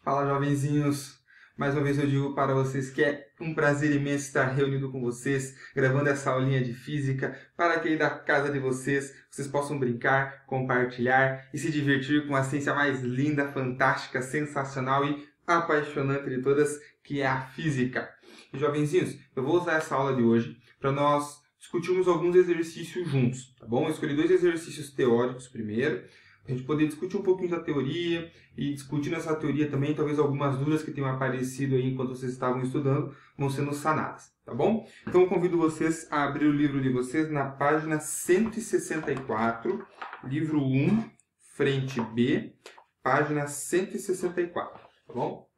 Fala, jovenzinhos! Mais uma vez eu digo para vocês que é um prazer imenso estar reunido com vocês, gravando essa aulinha de física, para que aí da casa de vocês possam brincar, compartilhar e se divertir com a ciência mais linda, fantástica, sensacional e apaixonante de todas, que é a física. E, jovenzinhos, eu vou usar essa aula de hoje para nós discutirmos alguns exercícios juntos, tá bom? Eu escolhi 2 exercícios teóricos primeiro, a gente poder discutir um pouquinho da teoria e discutindo essa teoria também, talvez algumas dúvidas que tenham aparecido aí enquanto vocês estavam estudando vão sendo sanadas, tá bom? Então eu convido vocês a abrir o livro de vocês na página 164, livro 1, frente B, página 164, tá bom?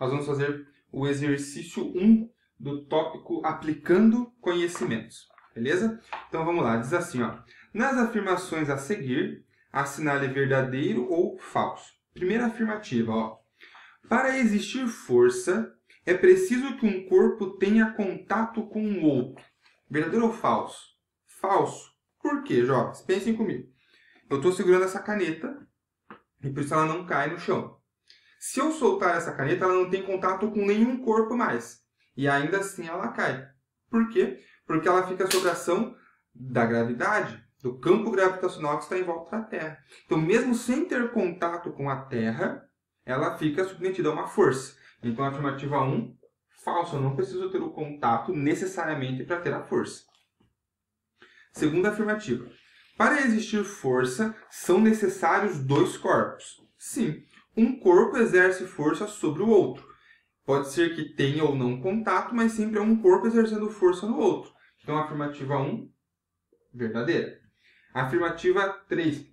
Nós vamos fazer o exercício 1 do tópico aplicando conhecimentos. Beleza? Então vamos lá, diz assim, ó. Nas afirmações a seguir, assinale verdadeiro ou falso. Primeira afirmativa, ó. Para existir força, é preciso que um corpo tenha contato com o outro. Verdadeiro ou falso? Falso. Por quê, jovens? Pensem comigo. Eu estou segurando essa caneta e por isso ela não cai no chão. Se eu soltar essa caneta, ela não tem contato com nenhum corpo mais. E ainda assim ela cai. Por quê? Porque ela fica sob a ação da gravidade, do campo gravitacional que está em volta da Terra. Então, mesmo sem ter contato com a Terra, ela fica submetida a uma força. Então, a afirmativa 1, falso. Eu não preciso ter o contato necessariamente para ter a força. Segunda afirmativa. Para existir força, são necessários 2 corpos. Sim, um corpo exerce força sobre o outro. Pode ser que tenha ou não contato, mas sempre é um corpo exercendo força no outro. Então, a afirmativa 1, verdadeira. Afirmativa 3.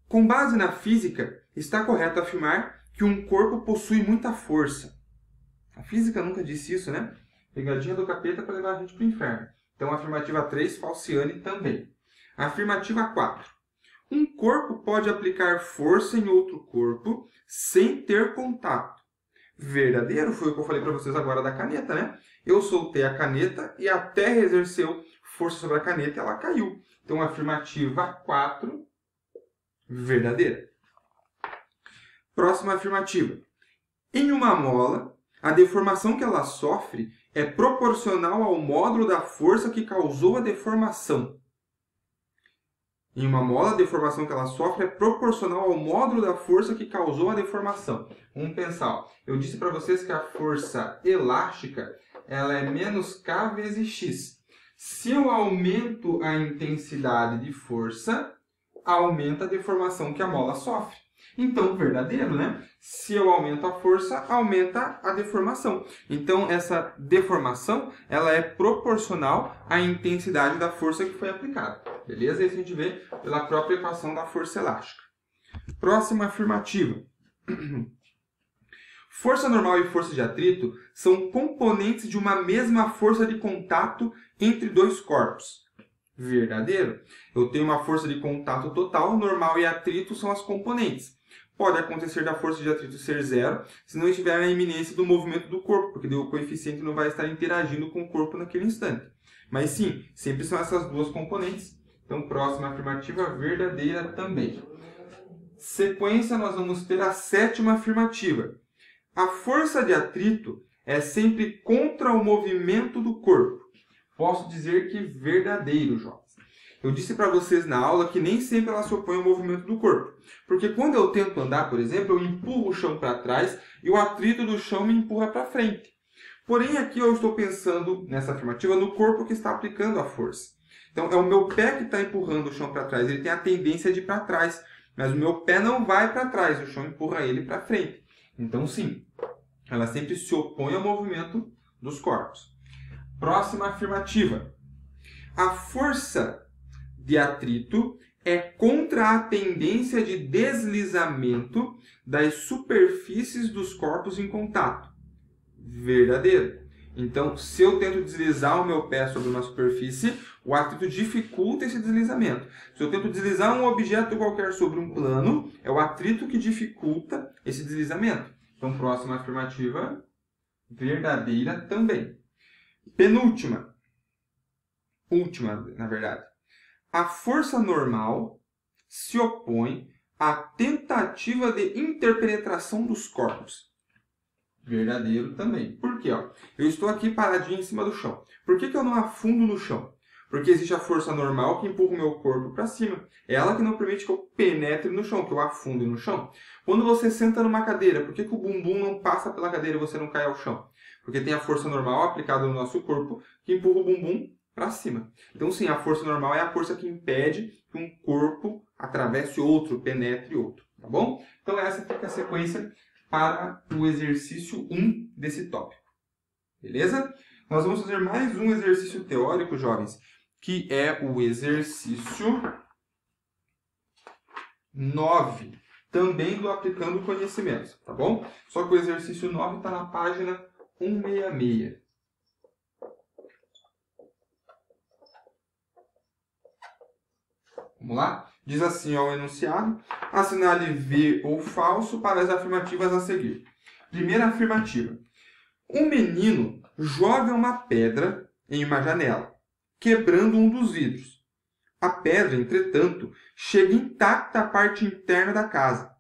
Com base na física, está correto afirmar que um corpo possui muita força. A física nunca disse isso, né? Pegadinha do capeta para levar a gente para o inferno. Então, a afirmativa 3, falciane também. Afirmativa 4. Um corpo pode aplicar força em outro corpo sem ter contato. Verdadeiro, foi o que eu falei para vocês agora da caneta, né? Eu soltei a caneta e a Terra exerceu força sobre a caneta e ela caiu. Então, afirmativa 4, verdadeira. Próxima afirmativa. Em uma mola, a deformação que ela sofre é proporcional ao módulo da força que causou a deformação. Em uma mola, a deformação que ela sofre é proporcional ao módulo da força que causou a deformação. Vamos pensar. Ó. Eu disse para vocês que a força elástica ela é menos K vezes X. Se eu aumento a intensidade de força, aumenta a deformação que a mola sofre. Então, verdadeiro, né? Se eu aumento a força, aumenta a deformação. Então, essa deformação ela é proporcional à intensidade da força que foi aplicada. Beleza? Isso a gente vê pela própria equação da força elástica. Próxima afirmativa. Força normal e força de atrito são componentes de uma mesma força de contato entre 2 corpos. Verdadeiro? Eu tenho uma força de contato total, normal e atrito são as componentes. Pode acontecer da força de atrito ser 0, se não estiver na iminência do movimento do corpo, porque o coeficiente não vai estar interagindo com o corpo naquele instante. Mas sim, sempre são essas 2 componentes. Então, próxima afirmativa, verdadeira também. Sequência, nós vamos ter a 7ª afirmativa. A força de atrito é sempre contra o movimento do corpo. Posso dizer que verdadeiro, jovens. Eu disse para vocês na aula que nem sempre ela se opõe ao movimento do corpo. Porque quando eu tento andar, por exemplo, eu empurro o chão para trás e o atrito do chão me empurra para frente. Porém, aqui eu estou pensando, nessa afirmativa, no corpo que está aplicando a força. Então, é o meu pé que está empurrando o chão para trás. Ele tem a tendência de ir para trás. Mas o meu pé não vai para trás. O chão empurra ele para frente. Então, sim, ela sempre se opõe ao movimento dos corpos. Próxima afirmativa. A força de atrito é contra a tendência de deslizamento das superfícies dos corpos em contato. Verdadeiro. Então, se eu tento deslizar o meu pé sobre uma superfície, o atrito dificulta esse deslizamento. Se eu tento deslizar um objeto qualquer sobre um plano, é o atrito que dificulta esse deslizamento. Então, próxima afirmativa, verdadeira também. Penúltima. Última, na verdade. A força normal se opõe à tentativa de interpenetração dos corpos. Verdadeiro também. Por quê? Eu estou aqui paradinho em cima do chão. Por que eu não afundo no chão? Porque existe a força normal que empurra o meu corpo para cima. É ela que não permite que eu penetre no chão, que eu afunde no chão. Quando você senta numa cadeira, por que o bumbum não passa pela cadeira e você não cai ao chão? Porque tem a força normal aplicada no nosso corpo que empurra o bumbum para cima. Então, sim, a força normal é a força que impede que um corpo atravesse outro, penetre outro. Tá bom? Então, essa fica a sequência para o exercício 1 desse tópico. Beleza? Nós vamos fazer mais um exercício teórico, jovens, que é o exercício 9, também do Aplicando Conhecimentos, tá bom? Só que o exercício 9 está na página 166. Vamos lá? Diz assim, ó, o enunciado: assinale V ou falso para as afirmativas a seguir. Primeira afirmativa. Um menino joga uma pedra em uma janela, quebrando um dos vidros. A pedra, entretanto, chega intacta à parte interna da casa.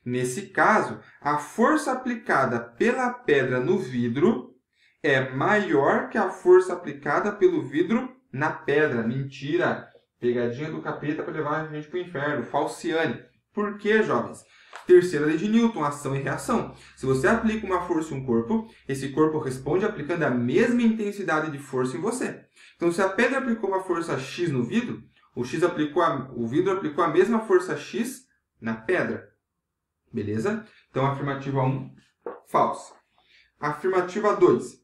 Nesse caso, a força aplicada pela pedra no vidro é maior que a força aplicada pelo vidro na pedra. Mentira! Pegadinha do capeta para levar a gente para o inferno. Falciane. Por quê, jovens? Terceira lei de Newton, ação e reação. Se você aplica uma força em um corpo, esse corpo responde aplicando a mesma intensidade de força em você. Então, se a pedra aplicou uma força X no vidro, o vidro aplicou a mesma força X na pedra. Beleza? Então, afirmativa 1, falsa. Afirmativa 2.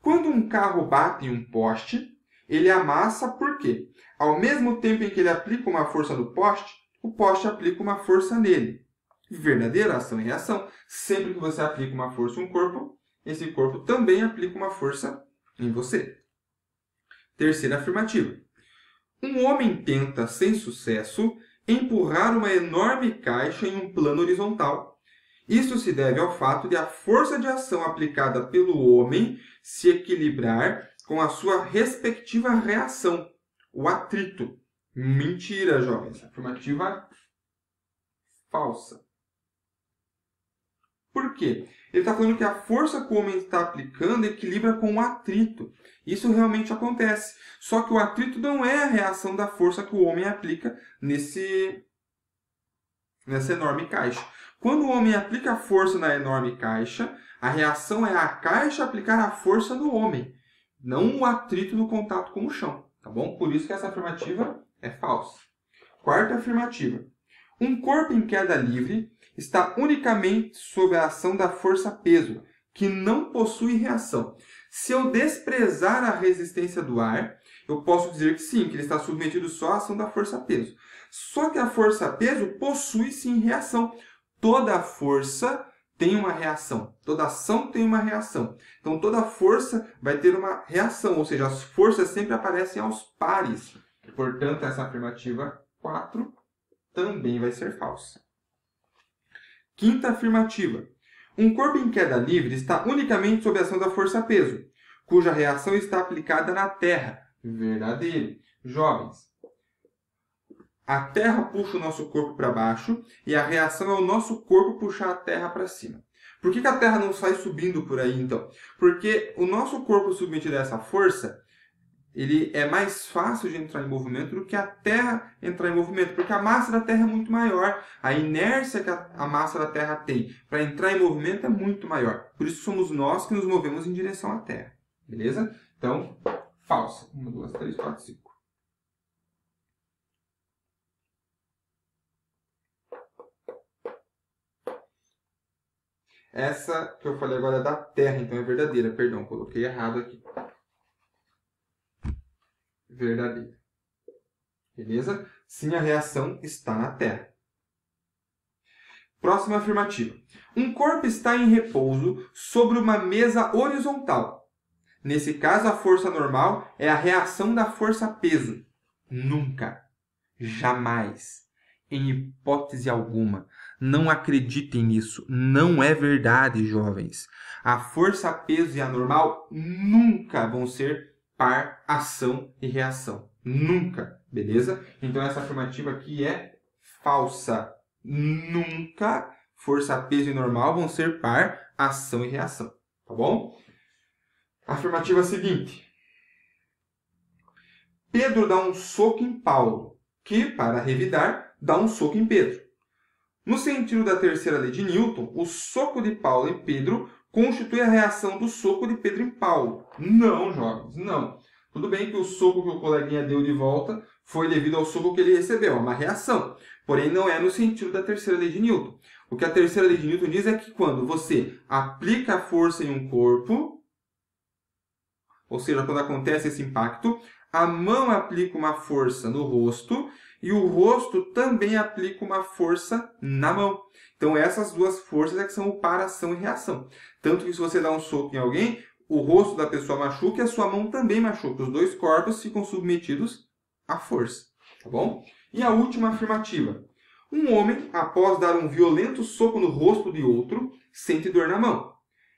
Quando um carro bate em um poste, ele amassa por quê? Ao mesmo tempo em que ele aplica uma força no poste, o poste aplica uma força nele. Verdadeira, ação e reação. Sempre que você aplica uma força em um corpo, esse corpo também aplica uma força em você. Terceira afirmativa. Um homem tenta, sem sucesso, empurrar uma enorme caixa em um plano horizontal. Isso se deve ao fato de a força de ação aplicada pelo homem se equilibrar com a sua respectiva reação, o atrito. Mentira, jovens. Afirmativa falsa. Por quê? Ele está falando que a força que o homem está aplicando equilibra com o atrito. Isso realmente acontece. Só que o atrito não é a reação da força que o homem aplica nessa enorme caixa. Quando o homem aplica a força na enorme caixa, a reação é a caixa aplicar a força no homem, não o atrito no contato com o chão. Tá bom? Por isso que essa afirmativa é falsa. Quarta afirmativa. Um corpo em queda livre está unicamente sob a ação da força-peso, que não possui reação. Se eu desprezar a resistência do ar, eu posso dizer que sim, que ele está submetido só à ação da força-peso. Só que a força-peso possui sim reação. Toda força tem uma reação. Toda ação tem uma reação. Então, toda força vai ter uma reação, ou seja, as forças sempre aparecem aos pares. Portanto, essa afirmativa 4 também vai ser falsa. Quinta afirmativa. Um corpo em queda livre está unicamente sob a ação da força-peso, cuja reação está aplicada na Terra. Verdadeiro. Jovens, a Terra puxa o nosso corpo para baixo e a reação é o nosso corpo puxar a Terra para cima. Por que a Terra não sai subindo por aí, então? Porque o nosso corpo submetido a essa força, ele é mais fácil de entrar em movimento do que a Terra entrar em movimento, porque a massa da Terra é muito maior. A inércia que a massa da Terra tem para entrar em movimento é muito maior. Por isso somos nós que nos movemos em direção à Terra. Beleza? Então, falsa. 1, 2, 3, 4, 5. Essa que eu falei agora é da Terra, então é verdadeira. Perdão, coloquei errado aqui. Verdadeira. Beleza? Sim, a reação está na Terra. Próxima afirmativa. Um corpo está em repouso sobre uma mesa horizontal. Nesse caso, a força normal é a reação da força-peso. Nunca, jamais, em hipótese alguma, não acreditem nisso. Não é verdade, jovens. A força-peso e a normal nunca vão ser par, ação e reação. Nunca, beleza? Então essa afirmativa aqui é falsa. Nunca força, peso e normal vão ser par, ação e reação. Tá bom? Afirmativa seguinte. Pedro dá um soco em Paulo, que, para revidar, dá um soco em Pedro. No sentido da terceira lei de Newton, o soco de Paulo em Pedro constitui a reação do soco de Pedro em Paulo. Não, jovens, não. Tudo bem que o soco que o coleguinha deu de volta foi devido ao soco que ele recebeu, é uma reação. Porém, não é no sentido da terceira lei de Newton. O que a terceira lei de Newton diz é que quando você aplica a força em um corpo, ou seja, quando acontece esse impacto, a mão aplica uma força no rosto e o rosto também aplica uma força na mão. Então, essas duas forças é que são o par, ação e reação. Tanto que se você dá um soco em alguém, o rosto da pessoa machuca e a sua mão também machuca. Os dois corpos ficam submetidos à força. Tá bom? E a última afirmativa. Um homem, após dar um violento soco no rosto de outro, sente dor na mão.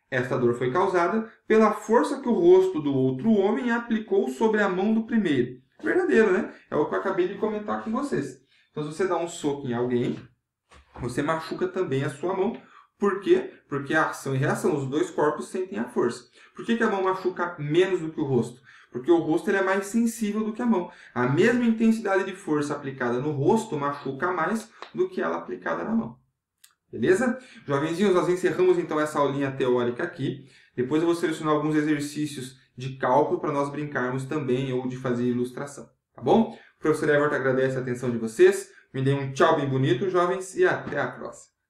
Esta dor foi causada pela força que o rosto do outro homem aplicou sobre a mão do primeiro. Verdadeiro, né? É o que eu acabei de comentar com vocês. Então, se você dá um soco em alguém, você machuca também a sua mão. Por quê? Porque a ação e reação, os dois corpos sentem a força. Por que a mão machuca menos do que o rosto? Porque o rosto ele é mais sensível do que a mão. A mesma intensidade de força aplicada no rosto machuca mais do que ela aplicada na mão. Beleza? Jovenzinhos, nós encerramos então essa aulinha teórica aqui. Depois eu vou selecionar alguns exercícios de cálculo para nós brincarmos também ou de fazer ilustração. Tá bom? O professor Everton agradece a atenção de vocês. Me dê um tchau bem bonito, jovens, e até a próxima.